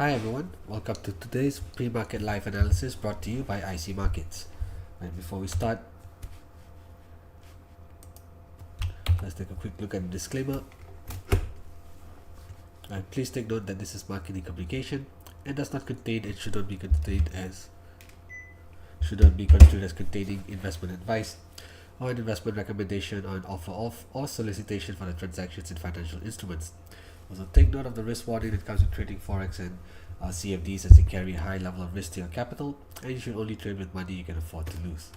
Hi everyone, welcome to today's pre-market live analysis brought to you by IC Markets. And before we start, let's take a quick look at the disclaimer. And please take note that this is marketing communication and does not contain and should not be construed as containing investment advice or an investment recommendation or an offer of or solicitation for the transactions in financial instruments. Also, take note of the risk warning that comes with trading forex and CFDs, as they carry a high level of risk to your capital, and you should only trade with money you can afford to lose.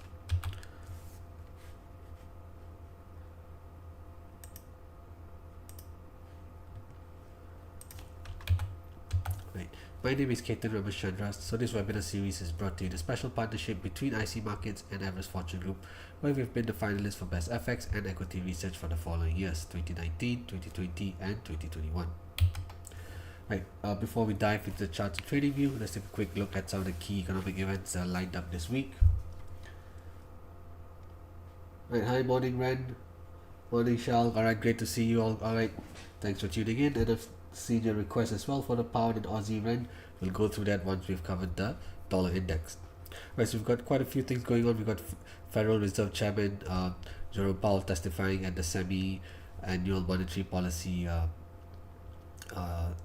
Right. My name is Ketan Ramachandra. So this webinar series is brought to you in a special partnership between IC Markets and Everest Fortune Group, where we've been the finalists for Best FX and Equity Research for the following years, 2019, 2020, and 2021. Right, before we dive into the charts and trading view, let's take a quick look at some of the key economic events that are lined up this week. Right, hi, morning Ren, morning Shal. Alright, great to see you all. Alright, thanks for tuning in. And I've seen your request as well for the pound and Aussie Ren. We'll go through that once we've covered the dollar index. Right, so we've got quite a few things going on. We've got Federal Reserve Chairman Jerome Powell testifying at the semi-annual monetary policy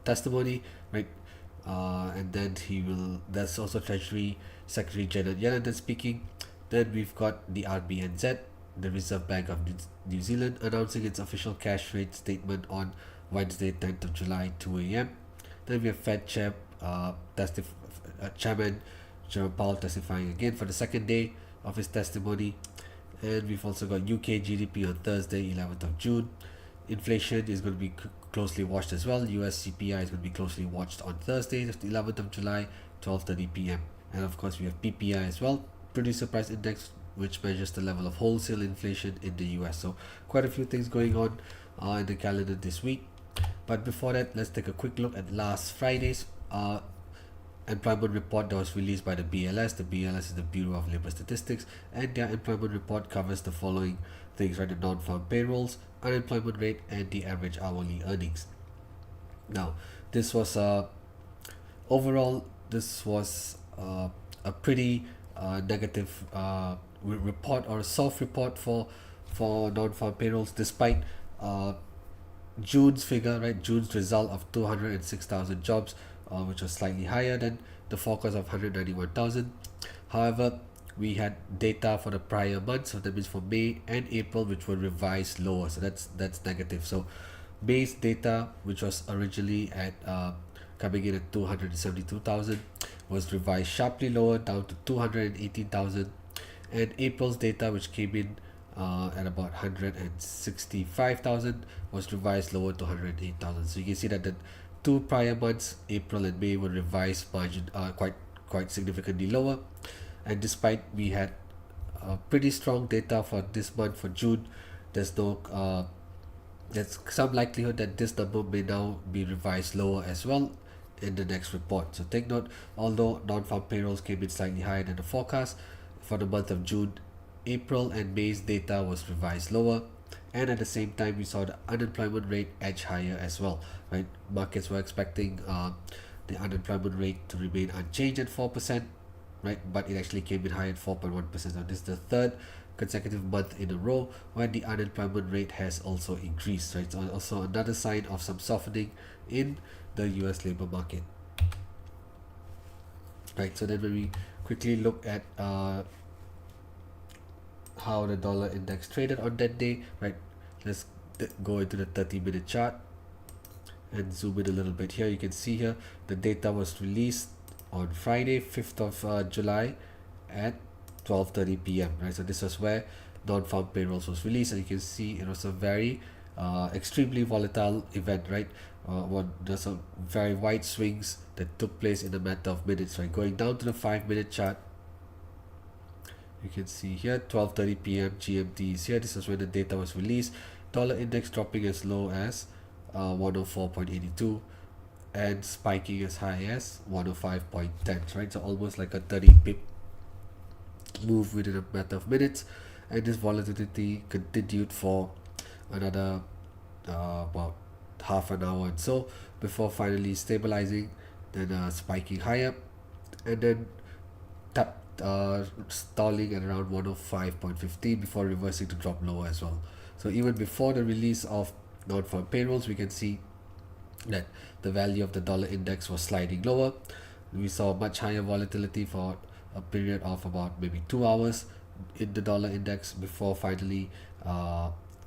testimony, right? And then that's also Treasury Secretary Janet Yellen speaking. Then we've got the RBNZ, the Reserve Bank of New Zealand, announcing its official cash rate statement on Wednesday, 10th of July, 2 a.m. Then we have Fed Chairman Jerome Powell testifying again for the second day of his testimony. And we've also got UK GDP on Thursday, 11th of June. Inflation is going to be closely watched as well. US CPI is going to be closely watched on Thursday, the 11th of July, 12:30 p.m. And of course, we have PPI as well, Producer Price Index, which measures the level of wholesale inflation in the US. So quite a few things going on in the calendar this week. But before that, let's take a quick look at last Friday's employment report that was released by the BLS. The BLS is the Bureau of Labor Statistics, and their employment report covers the following things, right? The non-farm payrolls, unemployment rate, and the average hourly earnings. Now, this was overall, this was a pretty negative report, or a soft report for non-farm payrolls, despite June's figure, right? June's result of 206,000 jobs, which was slightly higher than the forecast of 191,000. However, we had data for the prior months, so that means for May and April, which were revised lower. So that's negative. So May's data, which was originally at coming in at 272,000, was revised sharply lower down to 218,000, and April's data, which came in at about 165,000, was revised lower to 108,000. So you can see that the two prior months, April and May, were revised quite significantly lower. And despite we had pretty strong data for this month, for June, there's some likelihood that this number may now be revised lower as well in the next report. So take note, although non-farm payrolls came in slightly higher than the forecast for the month of June, April and May's data was revised lower, and at the same time we saw the unemployment rate edge higher as well, right? Markets were expecting the unemployment rate to remain unchanged at 4%, right? But it actually came in higher at 4.1%. So this is the third consecutive month in a row where the unemployment rate has also increased, right? So also another sign of some softening in the US labor market, right? So then when we quickly look at how the dollar index traded on that day, right? Let's go into the 30-minute chart and zoom in a little bit. Here you can see here the data was released on Friday, 5th of July at 12:30 p.m. right? So this was where non-farm payrolls was released, and you can see it was a very extremely volatile event, right? There's some very wide swings that took place in a matter of minutes, right? Going down to the 5-minute chart, you can see here 12:30 p.m. GMT is here. This is when the data was released. Dollar index dropping as low as 104.82 and spiking as high as 105.10, right? So almost like a 30 pip move within a matter of minutes, and this volatility continued for another about half an hour and so before finally stabilizing then spiking higher, and then stalling at around 105.15 before reversing to drop lower as well. So even before the release of non-farm payrolls, we can see that the value of the dollar index was sliding lower. We saw much higher volatility for a period of about maybe 2 hours in the dollar index before finally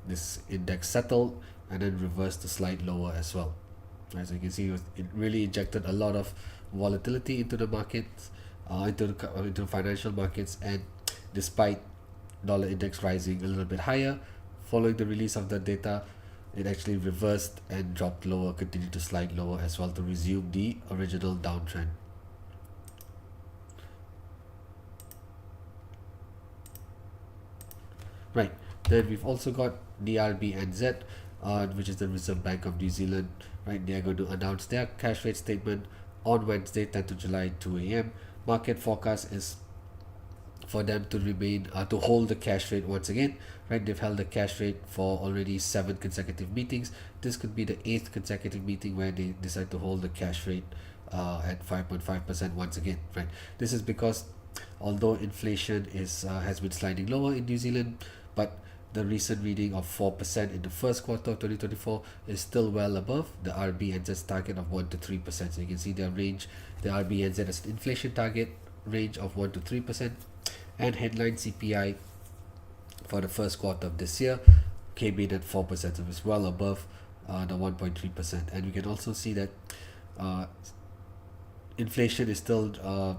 this index settled and then reversed to slide lower as well. Right, so you can see it really injected a lot of volatility into the markets, into financial markets, and despite dollar index rising a little bit higher following the release of the data, it actually reversed and dropped lower, continued to slide lower as well to resume the original downtrend. Right, then we've also got DRBNZ, which is the Reserve Bank of New Zealand. Right, they are going to announce their cash rate statement on Wednesday, 10th of July, 2 a.m. Market forecast is for them to remain to hold the cash rate once again. Right, they've held the cash rate for already 7 consecutive meetings. This could be the 8th consecutive meeting where they decide to hold the cash rate at 5.5% once again. Right, this is because although inflation is has been sliding lower in New Zealand, but the recent reading of 4% in the first quarter of 2024 is still well above the RBNZ's target of 1 to 3%. So you can see their range, the RBNZ has an inflation target range of 1 to 3%, and headline CPI for the first quarter of this year came in at 4%, so it's well above the 1.3%. And we can also see that inflation is still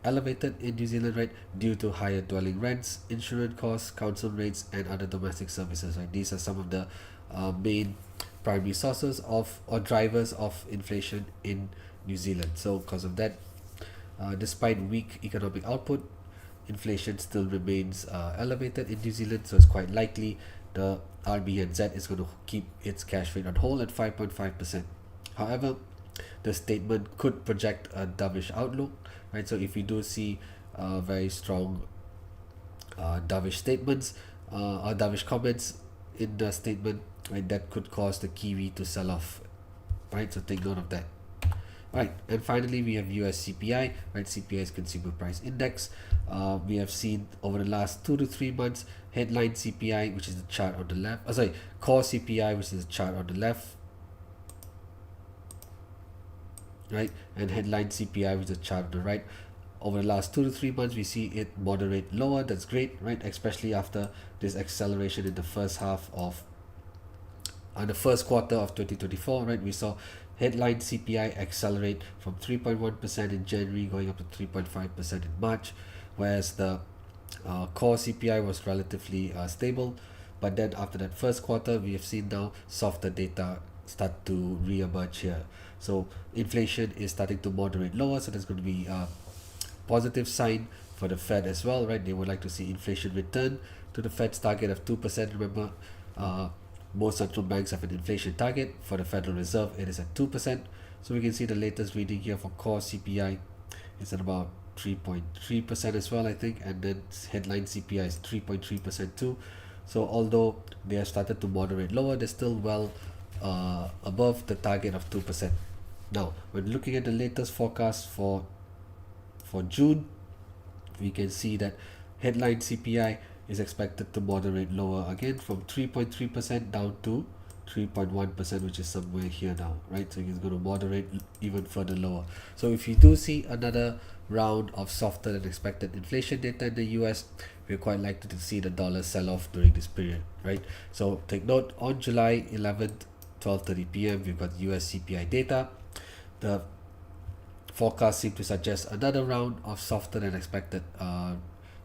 elevated in New Zealand, right, due to higher dwelling rents, insurance costs, council rates, and other domestic services. Right, these are some of the main primary sources of or drivers of inflation in New Zealand. So because of that, despite weak economic output, inflation still remains elevated in New Zealand. So it's quite likely the RBNZ is going to keep its cash rate on hold at 5.5%. However, the statement could project a dovish outlook, right? So if we do see very strong dovish statements or dovish comments in the statement, right, that could cause the Kiwi to sell off, right? So take note of that. Right, and finally we have US CPI, right? CPI is Consumer Price Index. We have seen over the last 2 to 3 months headline CPI, which is the chart on the left. Core CPI, which is the chart on the left, right, and headline CPI, which is the chart on the right. Over the last 2 to 3 months, we see it moderate lower. That's great, right? Especially after this acceleration in the first half of the first quarter of 2024, right? We saw headline CPI accelerate from 3.1% in January going up to 3.5% in March, whereas the core CPI was relatively stable. But then after that first quarter, we have seen now softer data start to re-emerge here. So inflation is starting to moderate lower, so there's going to be a positive sign for the Fed as well, right? They would like to see inflation return to the Fed's target of 2%. Remember, most central banks have an inflation target. For the Federal Reserve, it is at 2%. So we can see the latest reading here for core CPI is at about 3.3% as well, I think, and then headline CPI is 3.3% too. So although they have started to moderate lower, they're still well above the target of 2%. Now, when looking at the latest forecast for June, we can see that headline CPI is expected to moderate lower again from 3.3% down to 3.1%, which is somewhere here now, right? So it's going to moderate even further lower. So if you do see another round of softer than expected inflation data in the US, we're quite likely to see the dollar sell off during this period, right? So take note, on July 11th, 12:30 p.m., we've got US CPI data. The forecast seems to suggest another round of softer than expected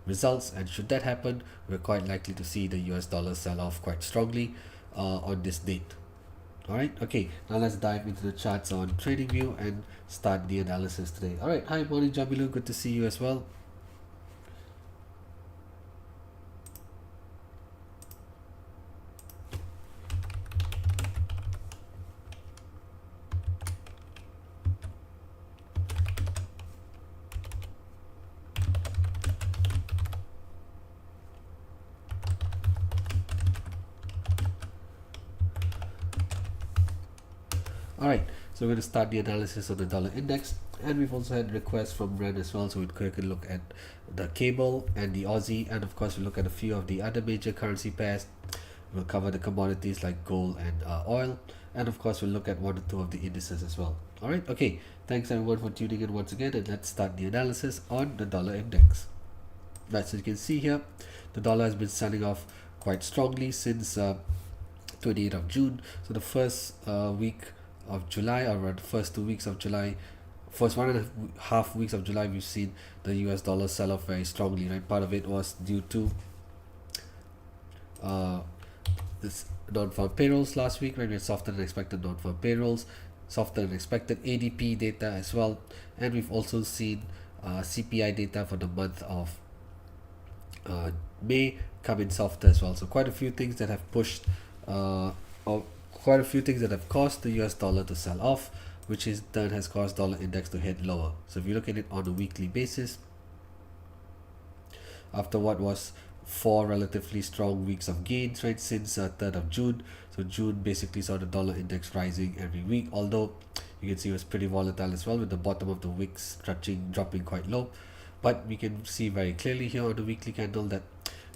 results, and should that happen, we're quite likely to see the US dollar sell off quite strongly on this date. Alright, okay, now let's dive into the charts on TradingView and start the analysis today. Alright, hi, morning Jamilu, good to see you as well. Alright, so we're going to start the analysis on the dollar index, and we've also had requests from Ren as well, so we'll quickly look at the cable and the Aussie, and of course we'll look at a few of the other major currency pairs. We'll cover the commodities like gold and oil, and of course we'll look at one or two of the indices as well. Alright, okay, thanks everyone for tuning in once again, and let's start the analysis on the dollar index. Right, so you can see here, the dollar has been selling off quite strongly since 28th of June. So the first week of July, or the first 2 weeks of July, first 1.5 weeks of July, we've seen the US dollar sell off very strongly, right? Part of it was due to this non-farm payrolls last week, right? We had softer than expected non-farm payrolls, softer than expected ADP data as well, and we've also seen CPI data for the month of May come in softer as well. So quite a few things that have pushed or quite a few things that have caused the US dollar to sell off, which is then has caused dollar index to head lower. So if you look at it on a weekly basis, after what was 4 relatively strong weeks of gains, right, since 3rd of June. So June basically saw the dollar index rising every week, although you can see it was pretty volatile as well, with the bottom of the wick dropping quite low. But we can see very clearly here on the weekly candle that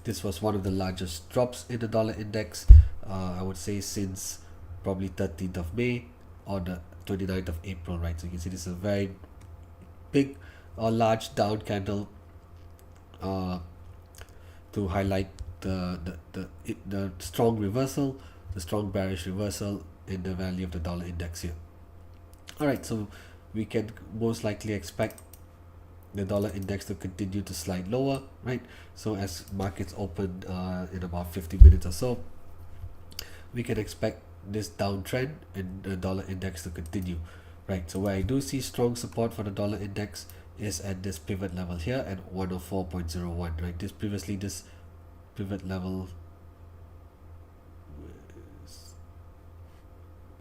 this was one of the largest drops in the dollar index, I would say since probably 13th of May or the 29th of April, right? So you can see this is a very big or large down candle to highlight the strong reversal, the strong bearish reversal in the value of the dollar index here. Alright, so we can most likely expect the dollar index to continue to slide lower, right? So as markets open in about 50 minutes or so, we can expect this downtrend in the dollar index to continue, right? So where I do see strong support for the dollar index is at this pivot level here at 104.01, right? This pivot level,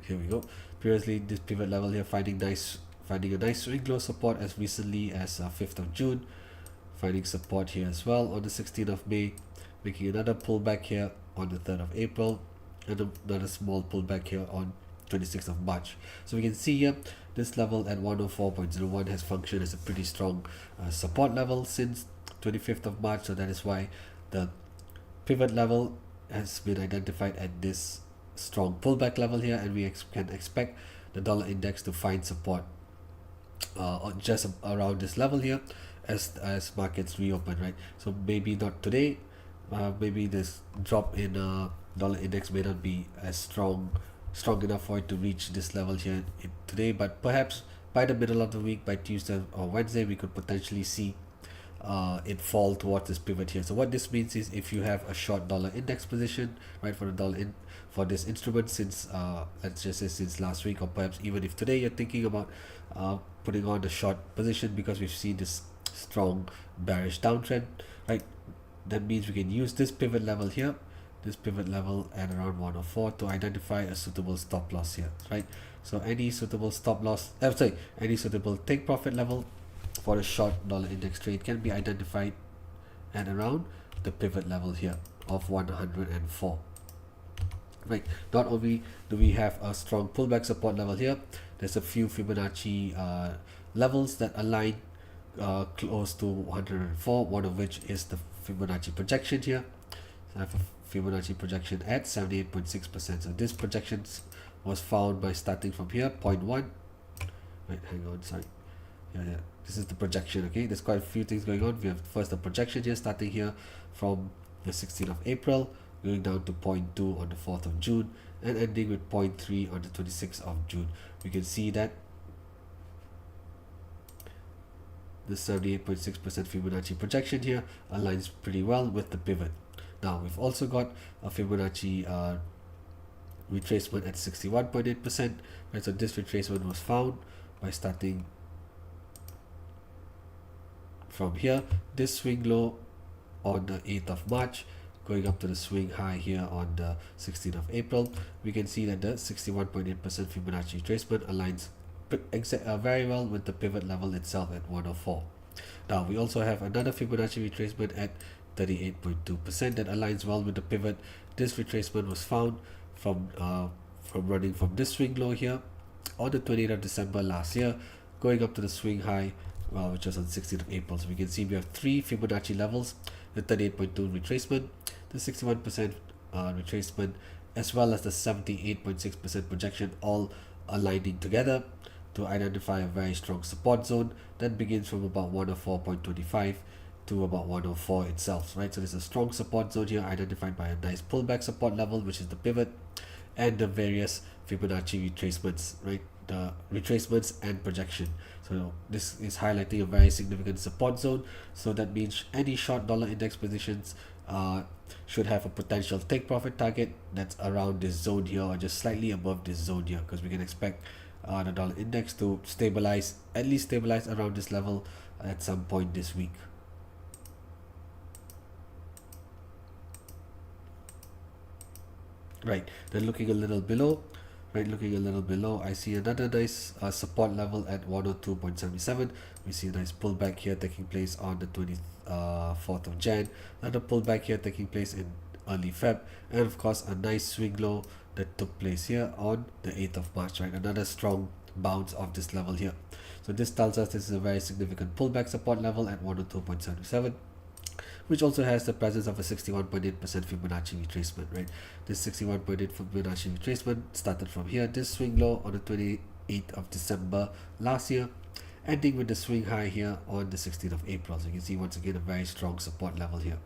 here we go. Previously this pivot level here finding a nice swing low support as recently as 5th of June, finding support here as well on the 16th of May, making another pullback here on the 3rd of April, and another small pullback here on 26th of March. So we can see here this level at 104.01 has functioned as a pretty strong support level since 25th of March. So that is why the pivot level has been identified at this strong pullback level here, and we can expect the dollar index to find support just around this level here as markets reopen, right? So maybe not today, maybe this drop in dollar index may not be as strong enough for it to reach this level here today, but perhaps by the middle of the week, by Tuesday or Wednesday, we could potentially see it fall towards this pivot here. So what this means is if you have a short dollar index position, right, for the for this instrument since let's just say since last week, or perhaps even if today you're thinking about putting on the short position because we've seen this strong bearish downtrend, right, that means we can use this pivot level here, this pivot level at around 104 to identify a suitable stop loss here, right? So any suitable stop loss, any suitable take profit level for the short dollar index trade can be identified at around the pivot level here of 104. Right, not only do we have a strong pullback support level here, there's a few Fibonacci levels that align close to 104, one of which is the Fibonacci projection here. So I have a Fibonacci projection at 78.6%. So this projection was found by starting from here, 0.1. Right, hang on, sorry. Yeah, this is the projection, okay? There's quite a few things going on. We have first the projection here, starting here from the 16th of April, going down to 0.2 on the 4th of June, and ending with 0.3 on the 26th of June. We can see that the 78.6% Fibonacci projection here aligns pretty well with the pivot. Now we've also got a Fibonacci retracement at 61.8%, right? So this retracement was found by starting from here, this swing low on the 8th of March, going up to the swing high here on the 16th of April. We can see that the 61.8% Fibonacci retracement aligns very well with the pivot level itself at 104. Now we also have another Fibonacci retracement at 38.2% that aligns well with the pivot. This retracement was found from running from this swing low here on the 28th of December last year, going up to the swing high, which was on 16th of April. So we can see we have three Fibonacci levels: the 38.2 retracement, the 61% retracement, as well as the 78.6% projection, all aligning together to identify a very strong support zone that begins from about 104.25 to about 104 itself, right? So there's a strong support zone here identified by a nice pullback support level, which is the pivot, and the various Fibonacci retracements, right? The retracements and projection. So this is highlighting a very significant support zone. So that means any short dollar index positions should have a potential take profit target that's around this zone here, or just slightly above this zone here, because we can expect the dollar index to stabilize, at least stabilize around this level at some point this week. Right, then looking a little below, I see another nice support level at 102.77. We see a nice pullback here taking place on the 24th of Jan, another pullback here taking place in early Feb, and of course a nice swing low that took place here on the 8th of March, right? Another strong bounce of this level here. So this tells us this is a very significant pullback support level at 102.77, which also has the presence of a 61.8% Fibonacci retracement, right? This 61.8 Fibonacci retracement started from here, this swing low on the 28th of December last year, ending with the swing high here on the 16th of April. So you can see once again a very strong support level here.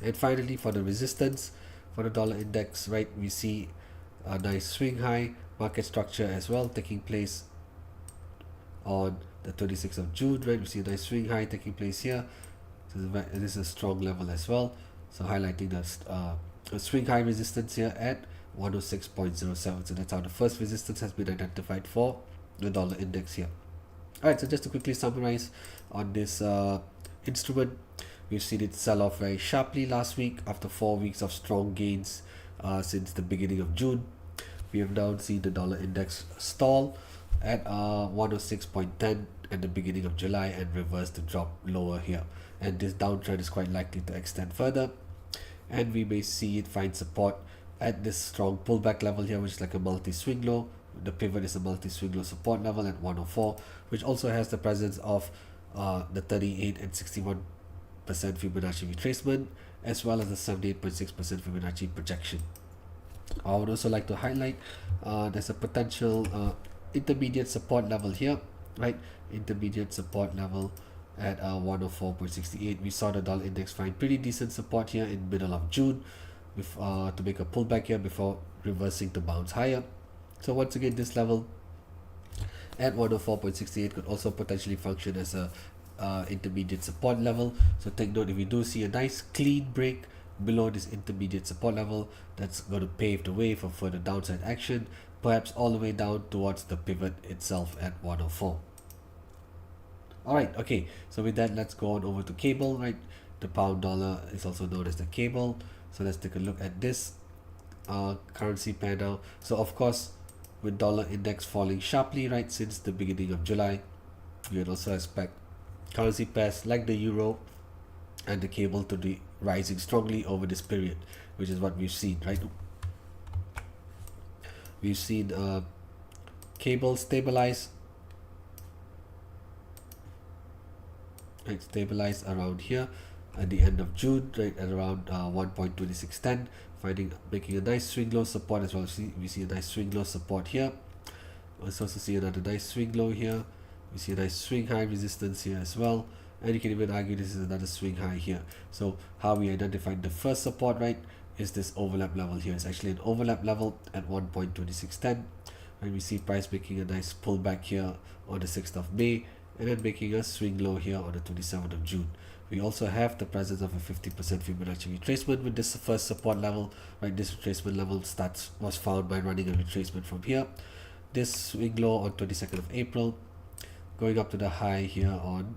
And finally, for the resistance for the dollar index, right, we see a nice swing high market structure as well taking place on the 26th of June, right? We see a nice swing high taking place here. So this is a strong level as well. So highlighting the swing high resistance here at 106.07. So that's how the first resistance has been identified for the dollar index here. Alright, so just to quickly summarize on this instrument, we've seen it sell off very sharply last week after 4 weeks of strong gains since the beginning of June. We have now seen the dollar index stall at 106.10 at the beginning of July and reverse the drop lower here, and this downtrend is quite likely to extend further, and we may see it find support at this strong pullback level here, which is like a multi-swing low. The pivot is a multi-swing low support level at 104, which also has the presence of the 38 and 61% Fibonacci retracement, as well as the 78.6% Fibonacci projection. I would also like to highlight there's a potential intermediate support level here, right? Intermediate support level at 104.68. We saw the dollar index find pretty decent support here in middle of June with, to make a pullback here before reversing to bounce higher. So once again, this level at 104.68 could also potentially function as a intermediate support level. So take note, if we do see a nice clean break below this intermediate support level, that's going to pave the way for further downside action, perhaps all the way down towards the pivot itself at 104. Alright, okay, so with that, let's go on over to cable, right? The pound dollar is also known as the cable. So let's take a look at this currency pair now. So of course, with dollar index falling sharply, right, since the beginning of July, we would also expect currency pairs like the euro and the cable to be rising strongly over this period, which is what we've seen, right? We've seen cable stabilize, right, stabilize around here at the end of June, right, at around 1.2610, making a nice swing low support as well. We see a nice swing low support here. Let's also see another nice swing low here. We see a nice swing high resistance here as well, and you can even argue this is another swing high here. So how we identified the first support, right, is this overlap level here. It's actually an overlap level at 1.2610, and we see price making a nice pullback here on the 6th of May, and then making a swing low here on the 27th of June. We also have the presence of a 50% Fibonacci retracement with this first support level, right? This retracement level was found by running a retracement from here. This swing low on 22nd of April, going up to the high here on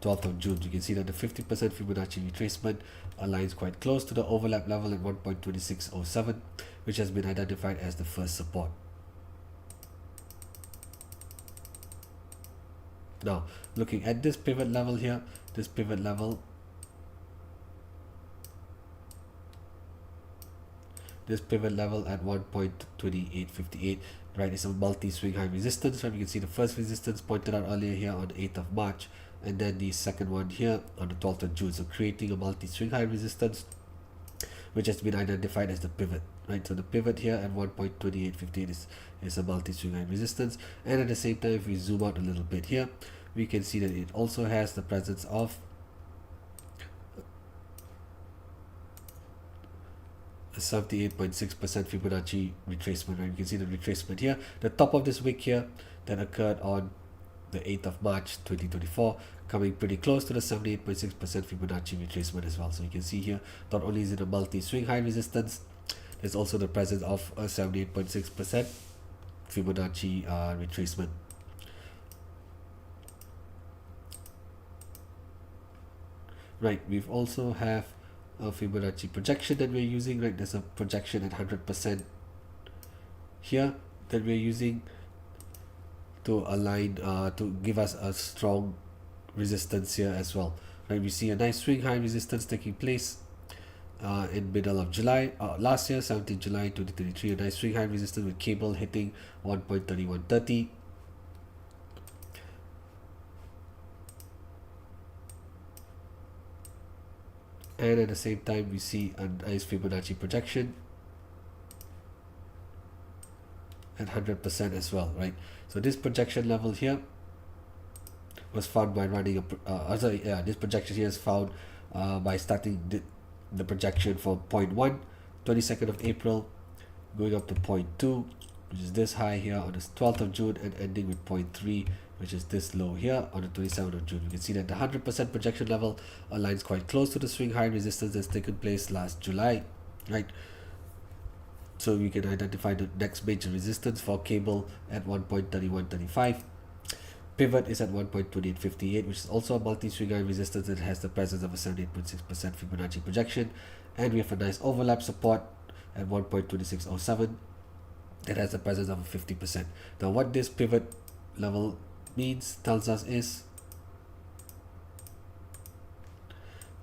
12th of June. You can see that the 50% Fibonacci retracement aligns quite close to the overlap level at 1.2607, which has been identified as the first support. Now, looking at this pivot level here, this pivot level this pivot level at 1.2858, right, is a multi-swing high resistance, right? You can see the first resistance pointed out earlier here on the 8th of March, and then the second one here on the 12th of June. So creating a multi-swing high resistance, which has been identified as the pivot, right? So the pivot here at 1.2858 is a multi-swing high resistance. And at the same time, if we zoom out a little bit here, we can see that it also has the presence of a 78.6% Fibonacci retracement, right? You can see the retracement here, the top of this wick here that occurred on the 8th of March 2024, coming pretty close to the 78.6% Fibonacci retracement as well. So you can see here, not only is it a multi-swing high resistance, there's also the presence of a 78.6% Fibonacci retracement. Right, we've also have a Fibonacci projection that we're using, right? There's a projection at 100% here that we're using to align, to give us a strong resistance here as well, right? We see a nice swing high resistance taking place in middle of July last year, 17th July 2023, a nice swing high resistance with cable hitting 1.3130. And at the same time, we see a nice Fibonacci projection at 100% as well, right? So this projection level here was found by running this projection here is found by starting the projection from 0.1, 22nd of April, going up to 0.2, which is this high here on the 12th of June, and ending with 0.3, which is this low here on the 27th of June. You can see that the 100% projection level aligns quite close to the swing high resistance that's taken place last July, right? So we can identify the next major resistance for cable at 1.3135. Pivot is at 1.2858, which is also a multi-swing high resistance that has the presence of a 78.6% Fibonacci projection. And we have a nice overlap support at 1.2607 that has the presence of a 50%. Now what this pivot level tells us is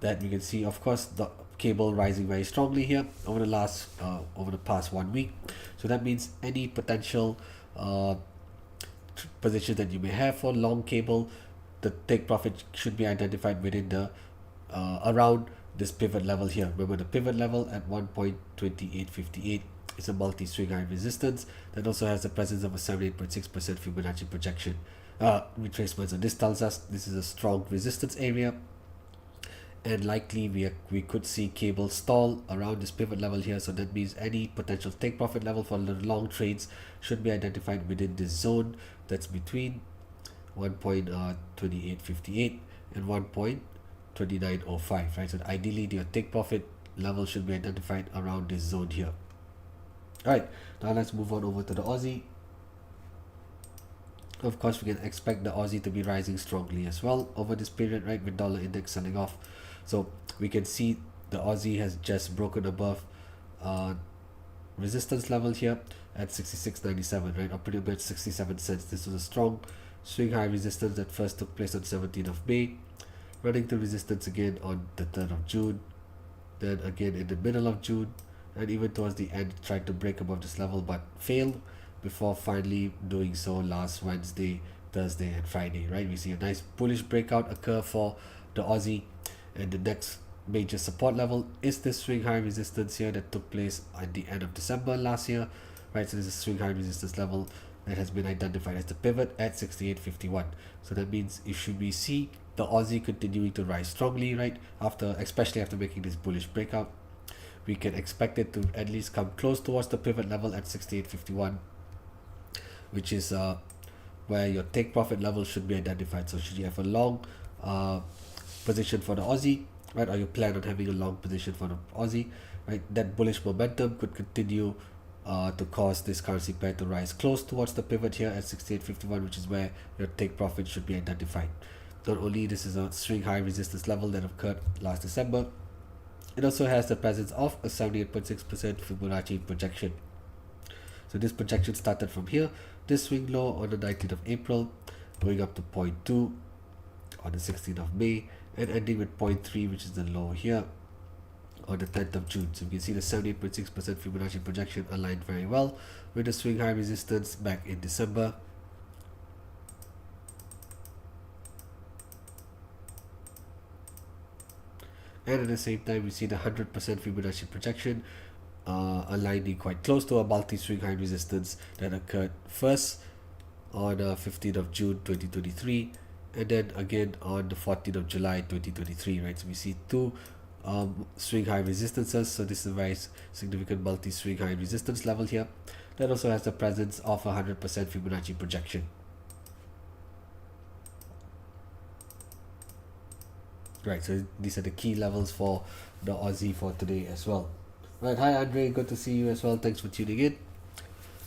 that we can see, of course, the cable rising very strongly here over the past 1 week. So that means any potential position that you may have for long cable, the take profit should be identified within the around this pivot level here. Remember, the pivot level at 1.2858 is a multi-swing high resistance that also has the presence of a 78.6% Fibonacci projection retracement. So this tells us this is a strong resistance area, and likely we could see cable stall around this pivot level here. So that means any potential take profit level for the long trades should be identified within this zone that's between 1.2858 and 1.2905, right? So ideally your take profit level should be identified around this zone here. Alright, now let's move on over to the Aussie. Of course, we can expect the Aussie to be rising strongly as well over this period, right, with dollar index selling off. So we can see the Aussie has just broken above resistance level here at 66.97, right, or pretty much 67 cents. This was a strong swing high resistance that first took place on 17th of May, running to resistance again on the 3rd of June, then again in the middle of June, and even towards the end tried to break above this level but failed before finally doing so last Wednesday, Thursday, and Friday, right? We see a nice bullish breakout occur for the Aussie, and the next major support level is this swing high resistance here that took place at the end of December last year, right? So this is a swing high resistance level that has been identified as the pivot at 68.51. So that means should we see the Aussie continuing to rise strongly, right, especially after making this bullish breakout, we can expect it to at least come close towards the pivot level at 68.51, which is where your take profit level should be identified. So should you have a long position for the Aussie, right, or you plan on having a long position for the Aussie, right, that bullish momentum could continue to cause this currency pair to rise close towards the pivot here at 68.51, which is where your take profit should be identified. Not only this is a swing high resistance level that occurred last December, it also has the presence of a 78.6% Fibonacci projection. So this projection started from here, this swing low on the 19th of April, going up to 0.2 on the 16th of May, and ending with 0.3, which is the low here on the 10th of June. So you can see the 78.6% Fibonacci projection aligned very well with the swing high resistance back in December. And at the same time, we see the 100% Fibonacci projection aligning quite close to a multi-swing high resistance that occurred first on 15th of June 2023, and then again on the 14th of July 2023, right? So we see two swing high resistances. So this is a very significant multi-swing high resistance level here that also has the presence of 100% Fibonacci projection. Right, so these are the key levels for the Aussie for today as well. Right, hi Andre, good to see you as well. Thanks for tuning in.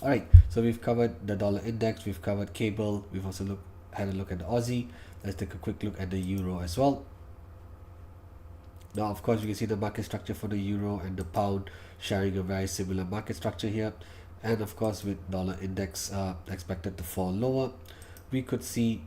Alright, so we've covered the dollar index, we've covered cable, we've also had a look at the Aussie. Let's take a quick look at the euro as well. Now, of course, you can see the market structure for the euro and the pound sharing a very similar market structure here. And of course, with dollar index expected to fall lower, we could see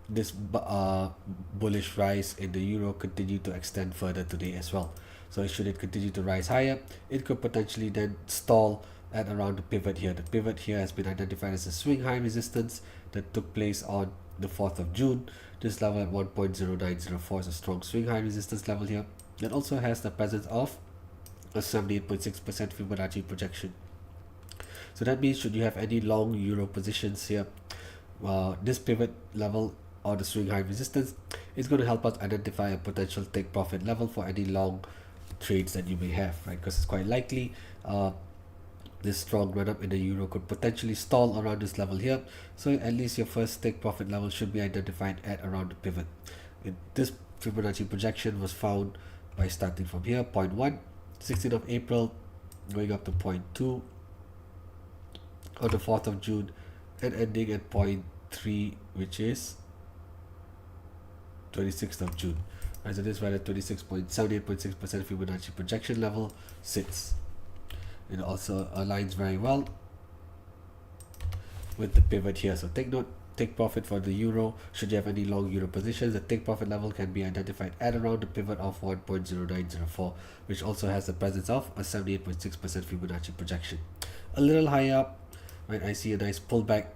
this bullish rise in the euro continue to extend further today as well. So should it continue to rise higher, it could potentially then stall at around the pivot here. The pivot here has been identified as a swing high resistance that took place on the 4th of June. This level at 1.0904 is a strong swing high resistance level here. That also has the presence of a 78.6% Fibonacci projection. So that means should you have any long euro positions here, this pivot level or the swing high resistance is going to help us identify a potential take profit level for any long trades that you may have, right? Because it's quite likely this strong run up in the euro could potentially stall around this level here. So at least your first take profit level should be identified at around the pivot. This Fibonacci projection was found by starting from here, 0.1, 16th of April, going up to 0.2 on the 4th of June, and ending at 0.3, which is 26th of June. Right, so this is where the 78.6% Fibonacci projection level sits. It also aligns very well with the pivot here. So take note, take profit for the euro. Should you have any long euro positions, the take profit level can be identified at around the pivot of 1.0904, which also has the presence of a 78.6% Fibonacci projection. A little higher up, right, I see a nice pullback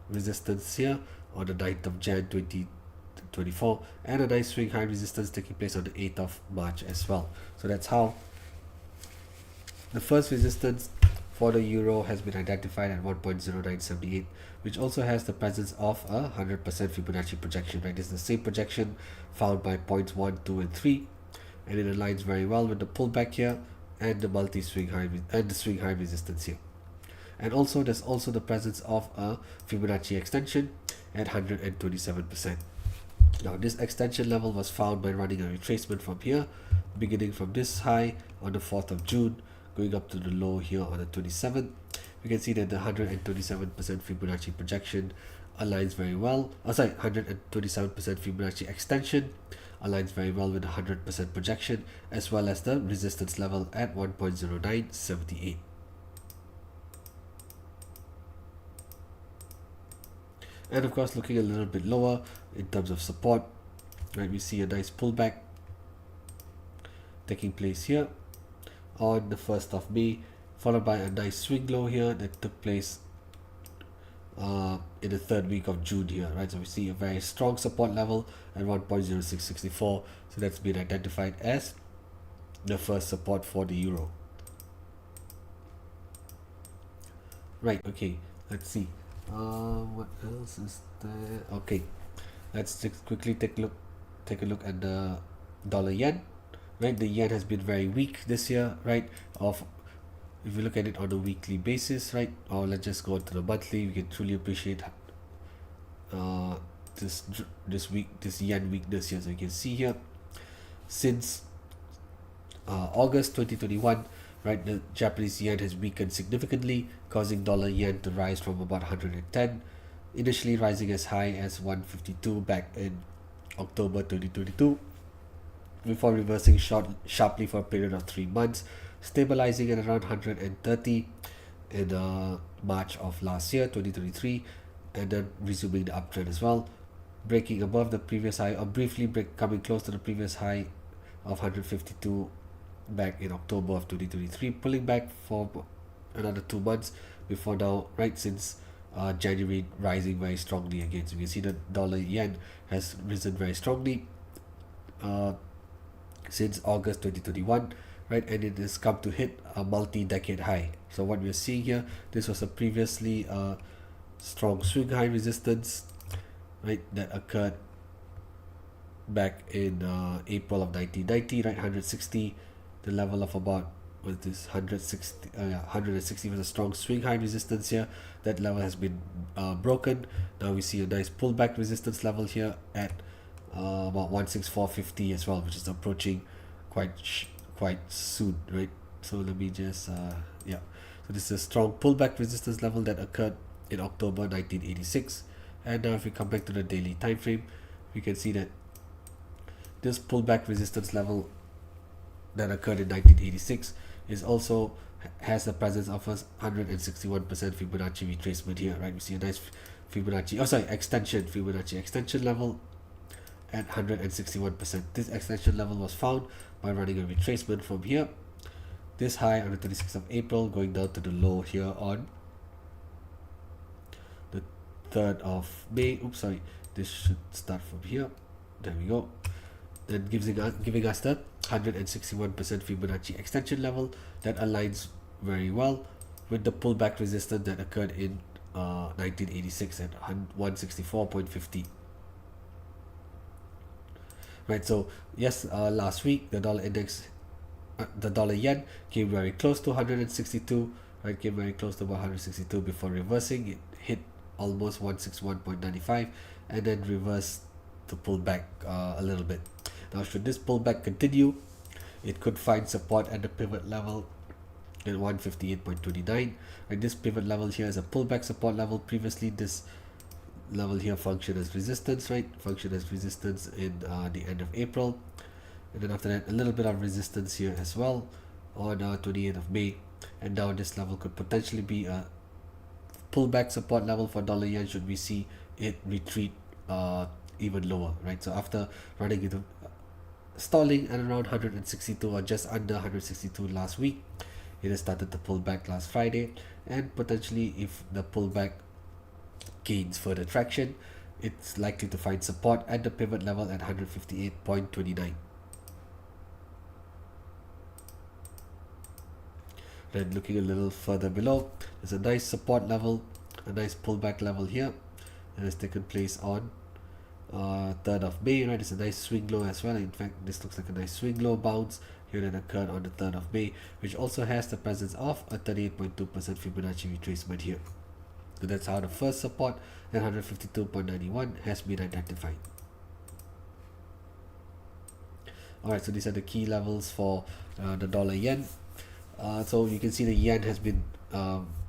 resistance here on the 9th of Jan 2024, and a nice swing high resistance taking place on the 8th of March as well. So that's how the first resistance for the euro has been identified at 1.0978, which also has the presence of a 100% Fibonacci projection, right? This is the same projection found by points 1, 2, and 3, and it aligns very well with the pullback here and the multi-swing high and the swing high resistance here. And also there's also the presence of a Fibonacci extension at 127%. Now this extension level was found by running a retracement from here, beginning from this high on the 4th of June, going up to the low here on the 27th. We can see that the 127% Fibonacci projection aligns very well. 127% Fibonacci extension aligns very well with the 100% projection, as well as the resistance level at 1.0978. And of course, looking a little bit lower in terms of support, right, we see a nice pullback taking place here on the 1st of May, followed by a nice swing low here that took place in the 3rd week of June here, right? So we see a very strong support level at 1.0664. So that's been identified as the first support for the euro. Right, okay, let's see. What else is there? Okay, let's just quickly take a look at the dollar yen. Right, the yen has been very weak this year, right? If you look at it on a weekly basis, right, or let's just go to the monthly, we can truly appreciate this yen weakness here. So you can see here, since August 2021, right, the Japanese yen has weakened significantly, causing dollar yen to rise from about 110, initially rising as high as 152 back in October 2022, before reversing sharply for a period of 3 months, stabilizing at around 130 in March of last year, 2023, and then resuming the uptrend as well, breaking above the previous high, or briefly coming close to the previous high of 152 back in October of 2023, pulling back for another 2 months before now, right since January, rising very strongly again. So you can see the dollar yen has risen very strongly uh, since August 2021, right, and it has come to hit a multi-decade high. So what we're seeing here, this was a previously strong swing high resistance, right, that occurred back in April of 1990, right, 160, the level of about, was this 160, 160 was a strong swing high resistance here. That level has been broken. Now we see a nice pullback resistance level here at about 164.50 as well, which is approaching quite soon, right? So let me just yeah, so this is a strong pullback resistance level that occurred in October 1986. And now if we come back to the daily time frame, we can see that this pullback resistance level that occurred in 1986 is also has the presence of a 161% Fibonacci retracement here, right? We see a nice Fibonacci extension level at 161%. This extension level was found by running a retracement from here, this high on the 26th of April, going down to the low here on the 3rd of May. Oops, sorry, this should start from here. There we go. Then giving us the 161% Fibonacci extension level that aligns very well with the pullback resistance that occurred in 1986 at 164.50. Right, so yes, last week the dollar index, the dollar yen came very close to 162, right, came very close to about 162 before reversing. It hit almost 161.95 and then reversed to pull back a little bit. Now should this pullback continue, it could find support at the pivot level at 158.29, and this pivot level here is a pullback support level. Previously this level here functioned as resistance, right, functioned as resistance in the end of April, and then after that a little bit of resistance here as well on 28th of May, and now this level could potentially be a pullback support level for dollar yen should we see it retreat even lower, right? So after running into stalling at around 162 or just under 162 last week, it has started to pull back last Friday, and potentially if the pullback gains further traction, it's likely to find support at the pivot level at 158.29. Then looking a little further below, there's a nice support level, a nice pullback level here that has taken place on 3rd of May, right? It's a nice swing low as well. In fact, this looks like a nice swing low bounce here that occurred on the 3rd of May, which also has the presence of a 38.2% Fibonacci retracement here. So that's how the first support at 152.91 has been identified. Alright, so these are the key levels for the dollar yen. So you can see the yen has been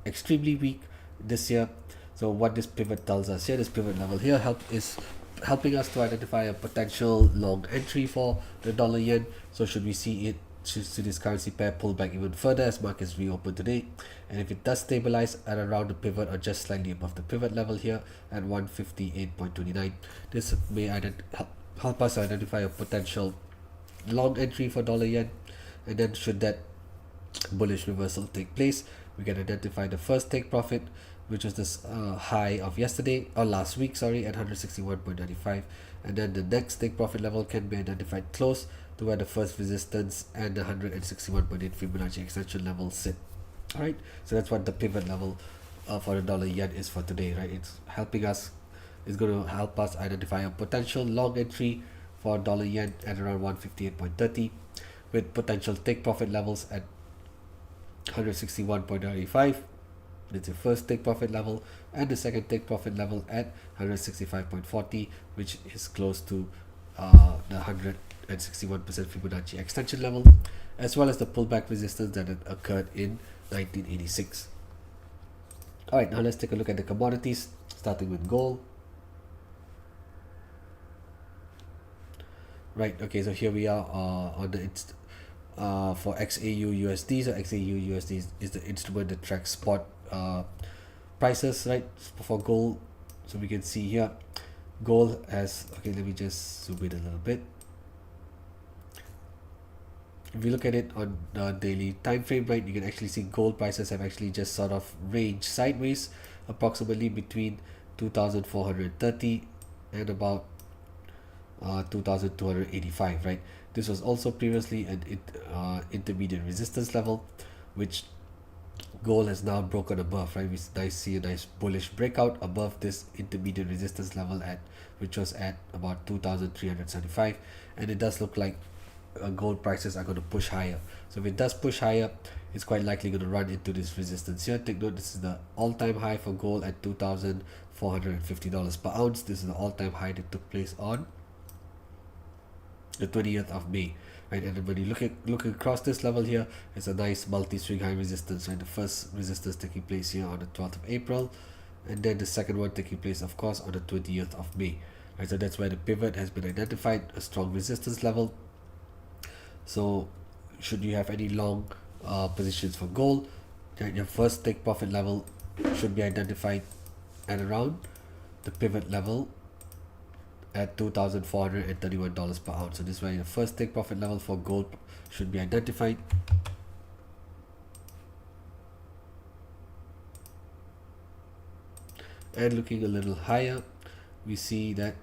extremely weak this year. So what this pivot tells us here, this pivot level here is helping us to identify a potential long entry for the dollar yen. So should we see this currency pair pull back even further as markets reopen today, and if it does stabilize at around the pivot or just slightly above the pivot level here at 158.29, this may help us identify a potential long entry for dollar yen. And then should that bullish reversal take place, we can identify the first take profit, which was this high of yesterday or last week, sorry, at 161.95, and then the next take profit level can be identified close to where the first resistance and the 161.8 Fibonacci extension level sit. All right, so that's what the pivot level for the dollar yen is for today, right? It's going to help us identify a potential long entry for dollar yen at around 158.30, with potential take profit levels at 161.95. That's the first take profit level, and the second take profit level at 165.40, which is close to the 161% Fibonacci extension level, as well as the pullback resistance that had occurred in 1986. Alright, now let's take a look at the commodities, starting with gold. Right, okay, so here we are on the for XAU USD. So XAU USD is the instrument that tracks spot prices, right, for gold. So we can see here gold has, okay, let me just zoom in a little bit. if you look at it on the daily time frame, right, you can actually see gold prices have actually just sort of ranged sideways approximately between 2430 and about 2285, right. This was also previously an intermediate resistance level, which gold has now broken above, right. We see a nice bullish breakout above this intermediate resistance level at which was at about 2375, and it does look like gold prices are going to push higher. So if it does push higher, it's quite likely going to run into this resistance here. Take note, this is the all-time high for gold at $2,450 per ounce. This is the all-time high that took place on the 20th of May, right. And when you look across this level here, it's a nice multi-swing high resistance, right. The first resistance taking place here on the 12th of April, and then the second one taking place, of course, on the 20th of May, right. So that's where the pivot has been identified, a strong resistance level. So should you have any long positions for gold, then your first take profit level should be identified at around the pivot level at $2,431 per ounce. So this is where your first take profit level for gold should be identified. And looking a little higher, we see that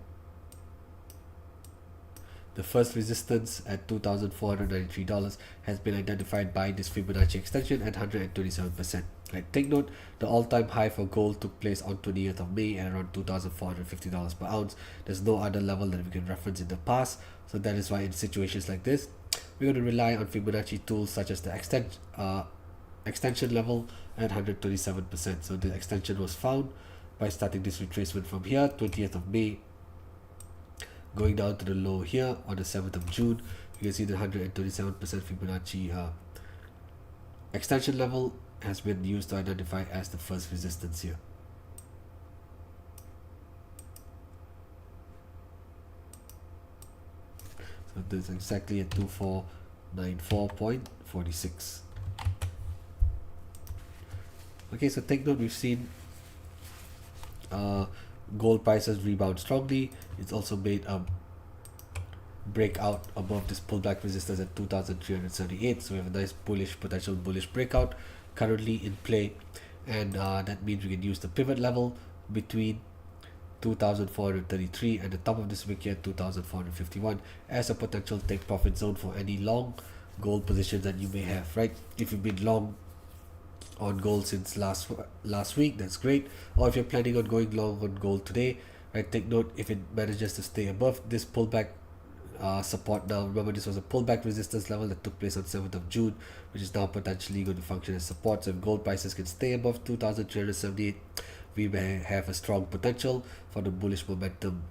the first resistance at $2,493 has been identified by this Fibonacci extension at 127%. Right. Take note, the all-time high for gold took place on 20th of May at around $2,450 per ounce. There's no other level that we can reference in the past, so that is why in situations like this, we're going to rely on Fibonacci tools such as the extension level at 127%. So the extension was found by starting this retracement from here, 20th of May, going down to the low here on the 7th of June. You can see the 127% Fibonacci extension level has been used to identify as the first resistance here. So this is exactly at 2494.46. Okay, so take note, we've seen gold prices rebound strongly. It's also made a breakout above this pullback resistance at 2378, so we have a nice potential bullish breakout currently in play, and that means we can use the pivot level between 2433 and the top of this wick here 2451 as a potential take profit zone for any long gold positions that you may have, right. If you've been long on gold since last week, that's great. Or if you're planning on going long on gold today, right, take note, if it manages to stay above this pullback support now, remember this was a pullback resistance level that took place on 7th of June, which is now potentially going to function as support. So if gold prices can stay above 2,378, we may have a strong potential for the bullish momentum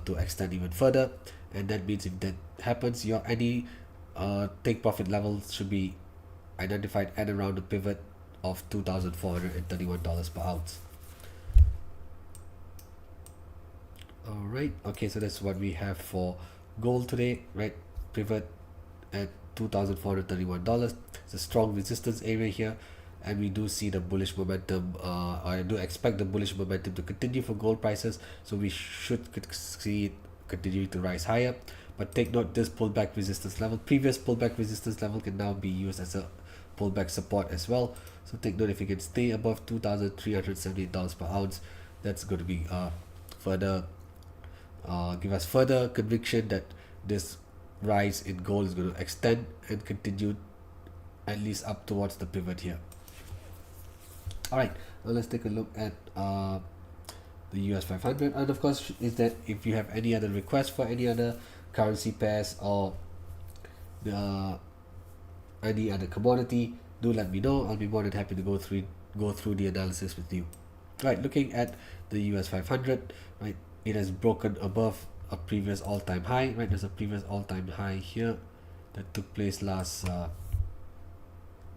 to extend even further, and that means if that happens, your any take profit levels should be identified at around the pivot of $2,431 per ounce. Alright, okay, so that's what we have for gold today, right? Pivot at $2,431. It's a strong resistance area here, and we do see the bullish momentum, I do expect the bullish momentum to continue for gold prices, so we should see it continue to rise higher. But take note, this pullback resistance level, previous pullback resistance level, can now be used as a pullback support as well. So take note, if you can stay above $2,378 per ounce, that's going to be further give us further conviction that this rise in gold is going to extend and continue at least up towards the pivot here. Alright, now let's take a look at the US 500, and of course is that if you have any other requests for any other currency pairs or any other commodity, do let me know. I'll be more than happy to go through the analysis with you. Right, looking at the US 500, right, it has broken above a previous all-time high, right. There's a previous all-time high here that took place last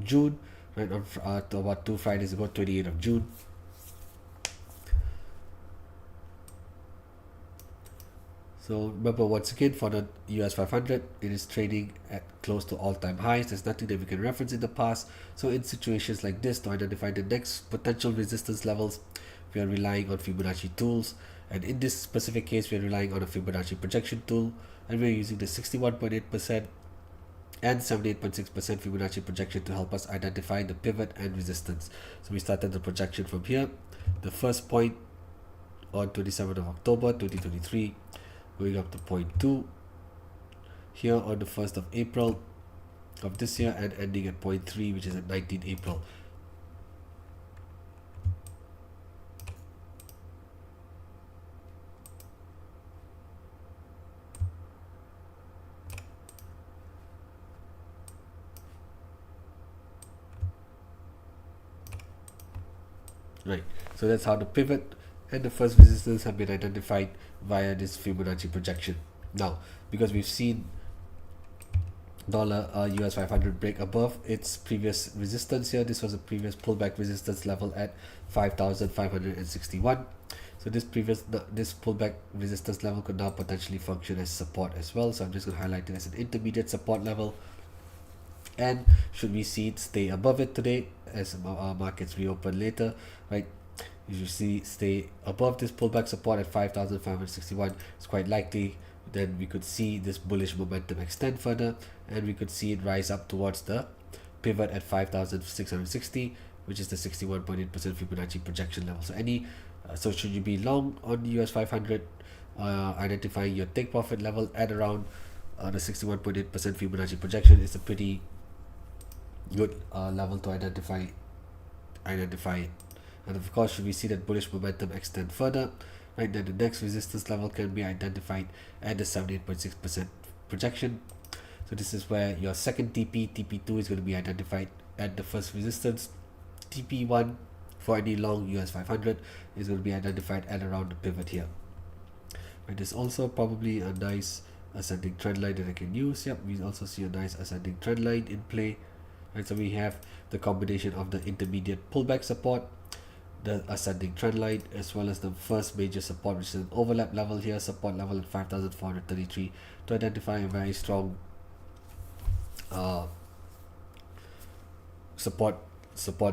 June, right, on about 2 Fridays ago, 28th of June. So remember, once again, for the US 500, it is trading at close to all-time highs. There's nothing that we can reference in the past. So in situations like this, to identify the next potential resistance levels, we are relying on Fibonacci tools. And in this specific case, we are relying on a Fibonacci projection tool, and we're using the 61.8% and 78.6% Fibonacci projection to help us identify the pivot and resistance. So we started the projection from here, the first point on 27th of October 2023, going up to point 2 here on the 1st of April of this year, and ending at point 3, which is at 19th April. Right, so that's how the pivot and the first resistance have been identified via this Fibonacci projection. Now, because we've seen dollar US 500 break above its previous resistance here, this was a previous pullback resistance level at 5,561. So this pullback resistance level could now potentially function as support as well. So I'm just going to highlight it as an intermediate support level. And should we see it stay above it today as our markets reopen later, right? You should see stay above this pullback support at 5,561. It's quite likely then we could see this bullish momentum extend further, and we could see it rise up towards the pivot at 5,660, which is the 61.8% Fibonacci projection level. So should you be long on US 500, identifying your take profit level at around the 61.8% Fibonacci projection is a pretty good level to identify it. And of course, should we see that bullish momentum extend further, right, then the next resistance level can be identified at the 78.6% projection. So this is where your second TP2 is going to be identified at the first resistance. TP1 for any long US 500 is going to be identified at around the pivot here. Right, there's also probably a nice ascending trend line that I can use. Yep, we also see a nice ascending trend line in play. Right, so we have the combination of the intermediate pullback support, the ascending trend line, as well as the first major support, which is an overlap level here, support level at 5,433, to identify a very strong support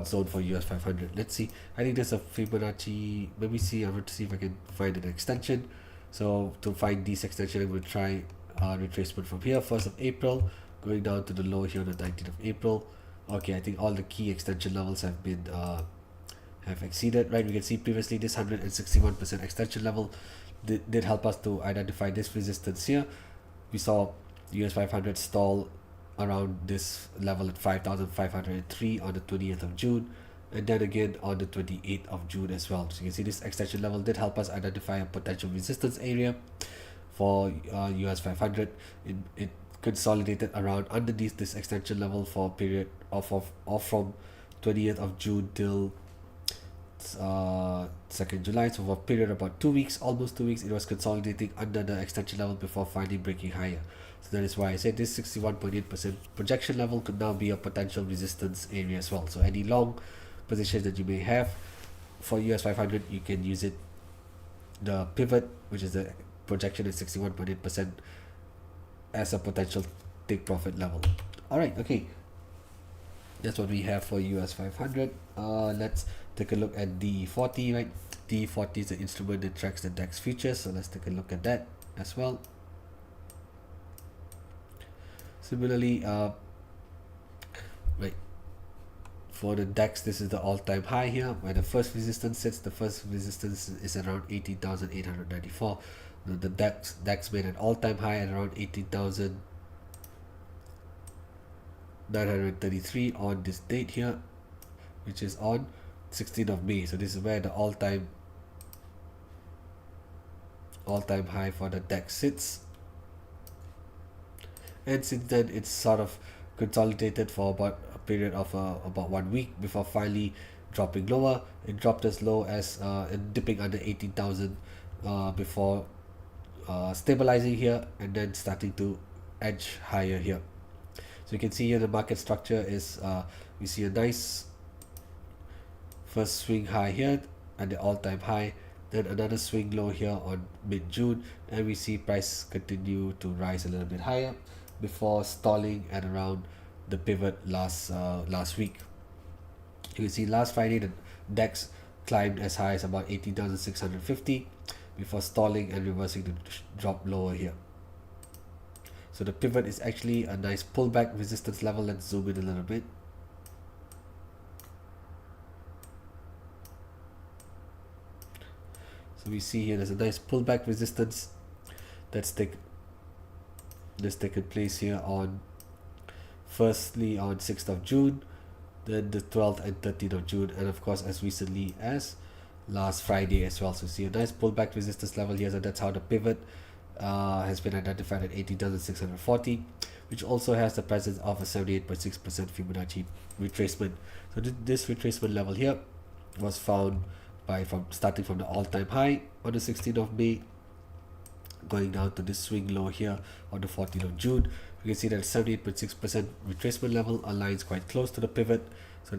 zone for US 500. Let's see. I think there's a Fibonacci. Let me see. I'm going to see if I can find an extension. So to find this extension, I'm going to try retracement from here, 1st of April, going down to the low here on the 19th of April. Okay, I think all the key extension levels have been have exceeded, right? We can see previously this 161% extension level did help us to identify this resistance here. We saw US 500 stall around this level at 5,503 on the 20th of June, and then again on the 28th of June as well. So you can see this extension level did help us identify a potential resistance area for US 500. It consolidated around underneath this extension level for a period of from 20th of June till 2nd July. So for a period of about 2 weeks, almost 2 weeks, it was consolidating under the extension level before finally breaking higher. So that is why I said this 61.8% projection level could now be a potential resistance area as well. So any long position that you may have for US 500, you can use it, the pivot, which is the projection at 61.8%, as a potential take profit level. Alright, okay, that's what we have for US 500. Let's take a look at DE40, right? DE40 is the instrument that tracks the DAX futures, so let's take a look at that as well. Similarly, right, for the DAX, this is the all-time high here where the first resistance sits. The first resistance is around 18,894. The DAX made an all-time high at around 18,933 on this date here, which is on 16th of May. So this is where the all-time high for the DAX sits. And since then, it's sort of consolidated for about a period of about 1 week before finally dropping lower. It dropped as low as dipping under 18,000 before stabilizing here and then starting to edge higher here. So you can see here the market structure is we see a nice first swing high here at the all-time high, then another swing low here on mid-June, and we see price continue to rise a little bit higher before stalling at around the pivot last week. You can see last Friday the DAX climbed as high as about 18,650 before stalling and reversing the drop lower here. So the pivot is actually a nice pullback resistance level. Let's zoom in a little bit. So we see here there's a nice pullback resistance that's taken place here on firstly on 6th of June, then the 12th and 13th of June, and of course as recently as last Friday as well. So see a nice pullback resistance level here. So that's how the pivot has been identified at 18,640, which also has the presence of a 78.6% Fibonacci retracement. So this retracement level here was found from starting from the all-time high on the 16th of May, going down to this swing low here on the 14th of June. You can see that 78.6% retracement level aligns quite close to the pivot, so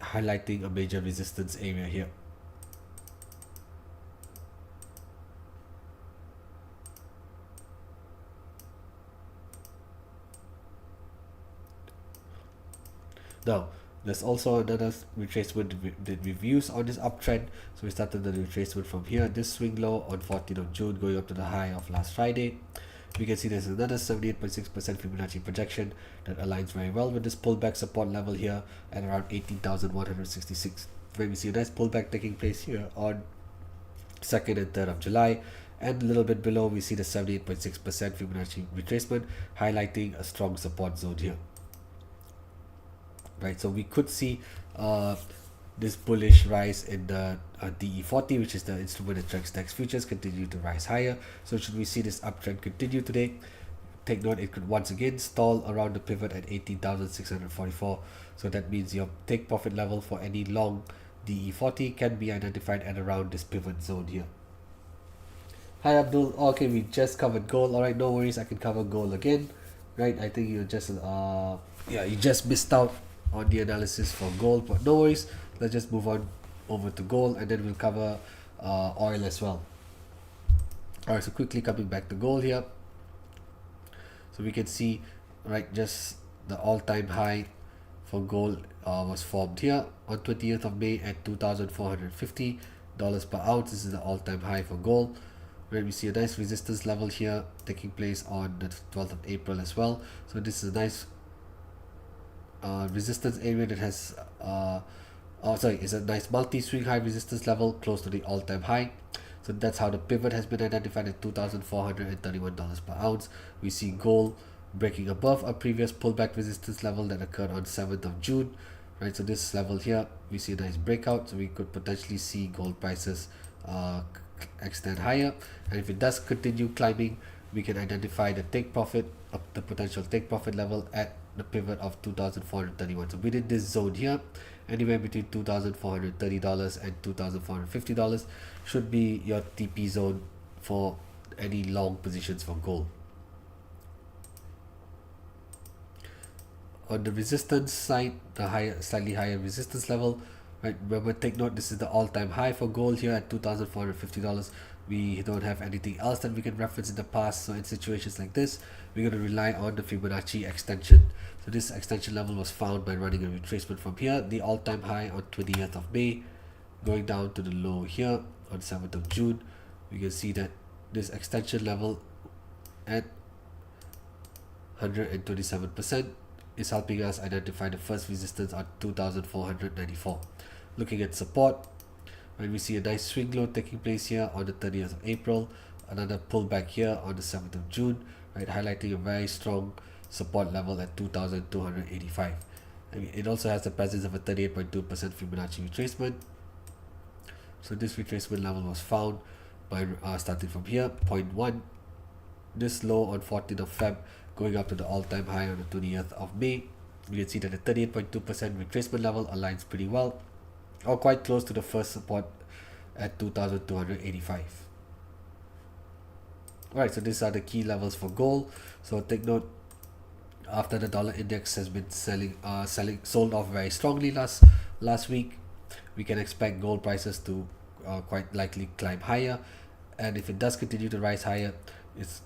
highlighting a major resistance area here. Now, there's also another retracement that we've used on this uptrend. So we started the retracement from here, this swing low on 14th of June, going up to the high of last Friday. We can see there's another 78.6% Fibonacci projection that aligns very well with this pullback support level here at around 18,166. Where we see a nice pullback taking place here on 2nd and 3rd of July. And a little bit below, we see the 78.6% Fibonacci retracement, highlighting a strong support zone here. Right, so we could see this bullish rise in the DE40, which is the instrument that tracks DAX futures, continue to rise higher. So should we see this uptrend continue today, take note it could once again stall around the pivot at 18,644. So that means your take profit level for any long DE40 can be identified at around this pivot zone here. Hi Abdul. Okay, we just covered gold. Alright, no worries, I can cover gold again. Right, I think you just you just missed out on the analysis for gold, but no worries, let's just move on over to gold, and then we'll cover oil as well. Alright, so quickly coming back to gold here, so we can see, right, just the all-time high for gold was formed here on 20th of May at $2,450 per ounce. This is the all-time high for gold, where we see a nice resistance level here taking place on the 12th of April as well. So this is a nice resistance area that has is a nice multi-swing high resistance level close to the all-time high. So that's how the pivot has been identified at $2,431 per ounce. We see gold breaking above a previous pullback resistance level that occurred on 7th of June. Right, so this level here, we see a nice breakout, so we could potentially see gold prices extend higher, and if it does continue climbing, we can identify the the potential take profit level at the pivot of $2,431. So within this zone here, anywhere between $2,430 and $2,450 should be your TP zone for any long positions for gold. On the resistance side, the slightly higher resistance level, right? Remember, take note, this is the all-time high for gold here at $2,450. We don't have anything else that we can reference in the past, so in situations like this, we're going to rely on the Fibonacci extension. So this extension level was found by running a retracement from here, the all-time high on 20th of May, going down to the low here on 7th of June. We can see that this extension level at 127% is helping us identify the first resistance at 2,494. Looking at support, when we see a nice swing low taking place here on the 30th of April, another pullback here on the 7th of June, right, highlighting a very strong support level at 2,285. It also has the presence of a 38.2% Fibonacci retracement. So this retracement level was found by starting from here, 0.1, this low on 14th of Feb, going up to the all-time high on the 20th of May. We can see that the 38.2% retracement level aligns pretty well, or quite close to the first support at 2,285. Alright, so these are the key levels for gold. So take note, after the dollar index has been sold off very strongly last week, we can expect gold prices to quite likely climb higher, and if it does continue to rise higher, it's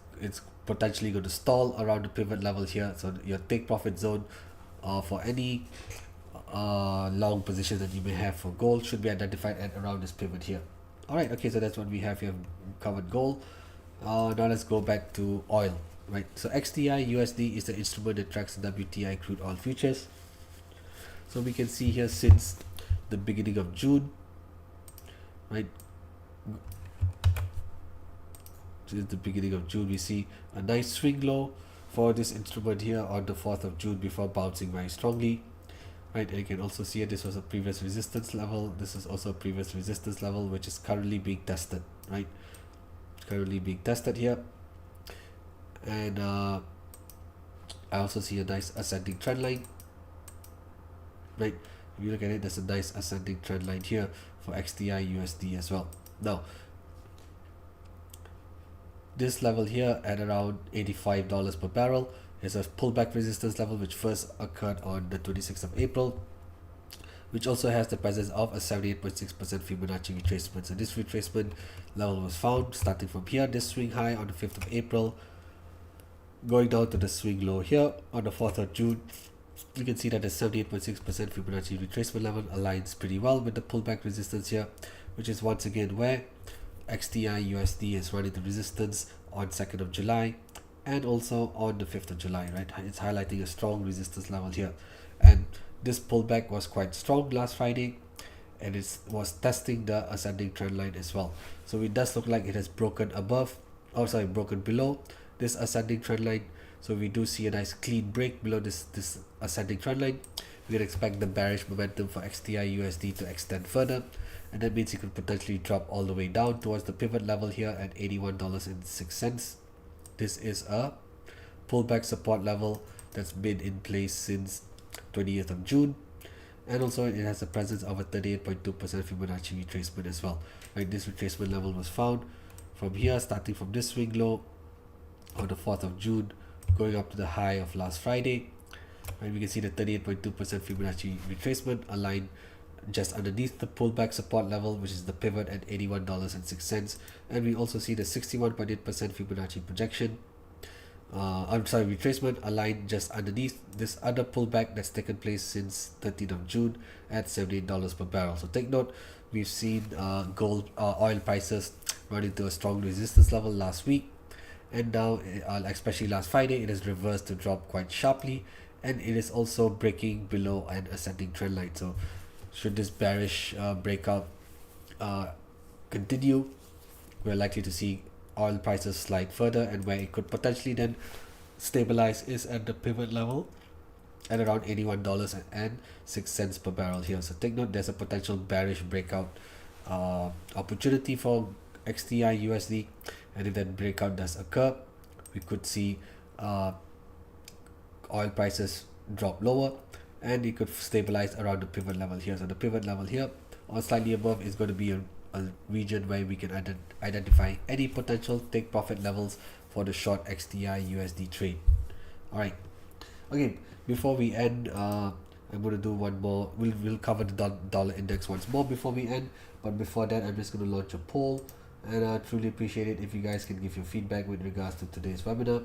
potentially going to stall around the pivot level here. So your take profit zone for any long position that you may have for gold should be identified at around this pivot here. Alright, okay, so that's what we have here. Covered gold. Now let's go back to oil. right? So XTI USD is the instrument that tracks the WTI crude oil futures. So we can see here since the beginning of June, right? Since the beginning of June, we see a nice swing low for this instrument here on the 4th of June before bouncing very strongly, right? And you can also see this was a previous resistance level. This is also a previous resistance level, which is currently being tested, right? It's currently being tested here. And I also see a nice ascending trend line, right? If you look at it, there's a nice ascending trend line here for XTI USD as well. Now, this level here at around $85 per barrel is a pullback resistance level which first occurred on the 26th of April, which also has the presence of a 78.6% Fibonacci retracement. So this retracement level was found starting from here, this swing high on the 5th of April, going down to the swing low here on the 4th of June. You can see that the 78.6% Fibonacci retracement level aligns pretty well with the pullback resistance here, which is once again where XTI USD is running the resistance on 2nd of July and also on the 5th of July, right? It's highlighting a strong resistance level here, and this pullback was quite strong last Friday, and it was testing the ascending trend line as well. So it does look like it has broken broken below this ascending trend line. So we do see a nice clean break below this ascending trend line. We would expect the bearish momentum for XTI USD to extend further, and that means it could potentially drop all the way down towards the pivot level here at $81.06. This is a pullback support level that's been in place since 20th of June, and also it has a presence of a 38.2% Fibonacci retracement as well, right? This retracement level was found from here, starting from this swing low on the 4th of June, going up to the high of last Friday, and we can see the 38.2% Fibonacci retracement aligned just underneath the pullback support level, which is the pivot at $81.06, and we also see the 61.8% Fibonacci projection retracement aligned just underneath this other pullback that's taken place since 13th of June at $78 per barrel. So take note, we've seen oil prices run into a strong resistance level last week, and now especially last Friday it has reversed to drop quite sharply, and it is also breaking below an ascending trend line. So should this bearish breakout continue, we're likely to see oil prices slide further, and where it could potentially then stabilize is at the pivot level at around $81.06 per barrel here. So take note, there's a potential bearish breakout opportunity for XTI USD, and if that breakout does occur, we could see oil prices drop lower, and it could stabilize around the pivot level here. So the pivot level here or slightly above is going to be a region where we can identify any potential take profit levels for the short XTI USD trade. All right, okay, before we end, I'm going to do one more. We'll cover the dollar index once more before we end, but before that I'm just going to launch a poll, and I truly appreciate it if you guys can give your feedback with regards to today's webinar.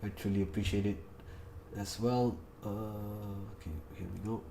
I truly appreciate it as well. Okay, here we go.